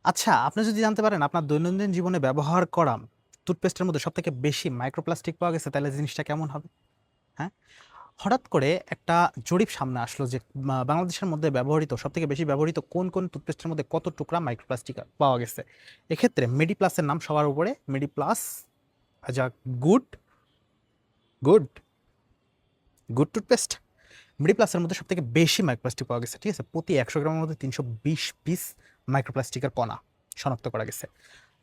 আচ্ছা, আপনি যদি জানতে পারেন আপনার দৈনন্দিন জীবনে ব্যবহার করা টুথপেস্টের মধ্যে সবথেকে বেশি মাইক্রোপ্লাস্টিক পাওয়া গেছে, তাহলে জিনিসটা কেমন হবে? হ্যাঁ? হঠাৎ করে একটা জরিপ সামনে আসলো যে বাংলাদেশের মধ্যে ব্যবহৃত সবথেকে বেশি ব্যবহৃত কোন টুথপেস্টের মধ্যে কত টুকরা মাইক্রোপ্লাস্টিক পাওয়া গেছে। এক্ষেত্রে মেডিপ্লাসের নাম সবার উপরে। মেডিপ্লাস যা গুড, গুড, গুড টুথপেস্ট। মেডিপ্লাসের মধ্যে সবথেকে বেশি মাইক্রোপ্লাস্টিক পাওয়া গেছে। ঠিক আছে? প্রতি ১০০ গ্রামের মধ্যে ৩২০ পিস মাইক্রোপ্লাস্টিকের কণা শনাক্ত করা গেছে।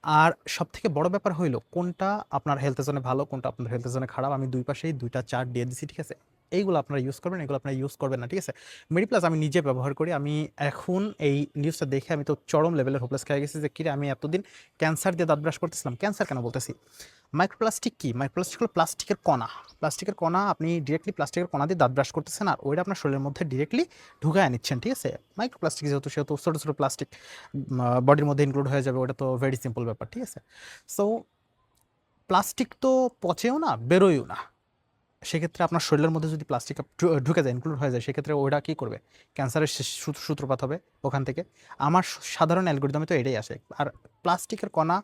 আর সবথেকে বড় ব্যাপার হইল কোনটা আপনার হেলথের জন্য ভালো, কোনটা আপনার হেলথের জন্য খারাপ। আমি দুই পাশেই ২ টা চার্ট দিয়ে দিছি, ঠিক আছে? এইগুলো আপনারা ইউজ করবেন, এগুলো আপনারা ইউজ করবেন না, ঠিক আছে? মেডিপ্লাস আমি নিজে ব্যবহার করি। আমি এখন এই নিউজটা দেখে আমি তো চরম লেভেলের হোপলেস খেয়ে গেছি যে কিরে আমি এতদিন ক্যান্সার দিয়ে দাঁত ব্রাশ করতেছিলাম। ক্যান্সার কেন বলতেছি? মাইক্রোপ্লাস্টিক কি? মাইক্রোপ্লাস্টিক হলো প্লাস্টিকের কণা। প্লাস্টিকের কণা, আপনি ডিরেক্টলি প্লাস্টিকের কণা দিয়ে দাঁত ব্রাশ করতেছেন আর ওইটা আপনার শরীরের মধ্যে ডিরেক্টলি ঢুকায় নিচ্ছেন, ঠিক আছে? মাইক্রোপ্লাস্টিক যেহেতু সেহেতু ছোটো ছোটো প্লাস্টিক বডির মধ্যে ইনক্লুড হয়ে যাবে, ওটা তো ভেরি সিম্পল ব্যাপার, ঠিক আছে? সো প্লাস্টিক তো পচেও না, বেরোয়ও না। সেক্ষেত্রে আপনার শরীরের মধ্যে যদি প্লাস্টিক ঢুকে যায়, ইনক্লুড হয়ে যায়, সেক্ষেত্রে ওইটা কী করবে? ক্যান্সারের সূত্রপাত হবে ওখান থেকে। আমার সাধারণ অ্যালগোরিদমে তো এটাই আসে। আর প্লাস্টিকের কণা,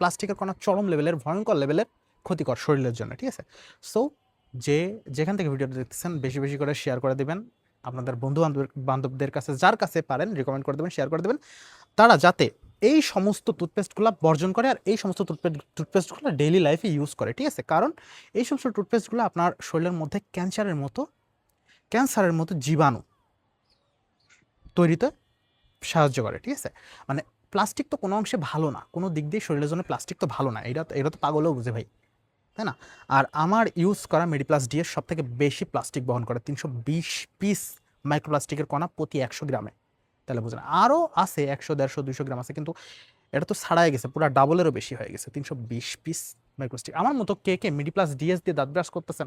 প্লাস্টিকের কণা চরম লেভেলের, ভয়ঙ্কর লেভেলের ক্ষতিকর শরীরের জন্য, ঠিক আছে? সো যেখান থেকে ভিডিওটা দেখতেছেন বেশি বেশি করে শেয়ার করে দেবেন আপনাদের বন্ধু বান্ধবদের কাছে, যার কাছে পারেন রিকমেন্ড করে দেবেন, শেয়ার করে দেবেন, তারা যাতে এই সমস্ত টুথপেস্টগুলো বর্জন করে আর এই সমস্ত টুথপেস্টগুলো ডেইলি লাইফে ইউজ করে, ঠিক আছে? কারণ এই সমস্ত টুথপেস্টগুলো আপনার শরীরের মধ্যে ক্যান্সারের মতো জীবাণু তৈরিতে সাহায্য করে, ঠিক আছে? মানে প্লাস্টিক তো কোনো অংশে ভালো না, কোনো দিক দিয়ে শরীরের জন্য প্লাস্টিক তো ভালো না, এটা তো পাগলেও বুঝে ভাই, তাই না? আর আমার ইউজ করা মেডিপ্লাস ডিএস সব থেকে বেশি প্লাস্টিক বহন করে, ৩২০ পিস মাইক্রোপ্লাস্টিকের কণা প্রতি ১০০ গ্রামে। তাহলে বুঝলেন, আরও আছে ১০০, ১৫০, ২০০ গ্রাম আছে, কিন্তু এটা তো ছাড়াই গেছে, পুরো ডাবলেরও বেশি হয়ে গেছে, ৩২০ পিস মাইক্রোপ্লাস্টিক। আমার মতো কে কে মেডিপ্লাস ডিএস দিয়ে দাঁত ব্রাশ করতেছেন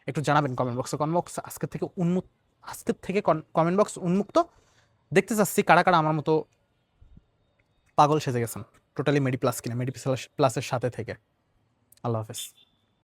একটু জানাবেন কমেন্ট বক্সে। কমেন্ট বক্স আজকের থেকে কমেন্ট বক্স উন্মুক্ত। দেখতে চাচ্ছি কারা কারা আমার মতো পাগল সেজে গেছেন টোটালি মেডি প্লাস কিনে, মেডি প্লাসের সাথে থেকে। আল্লাহ হাফেজ।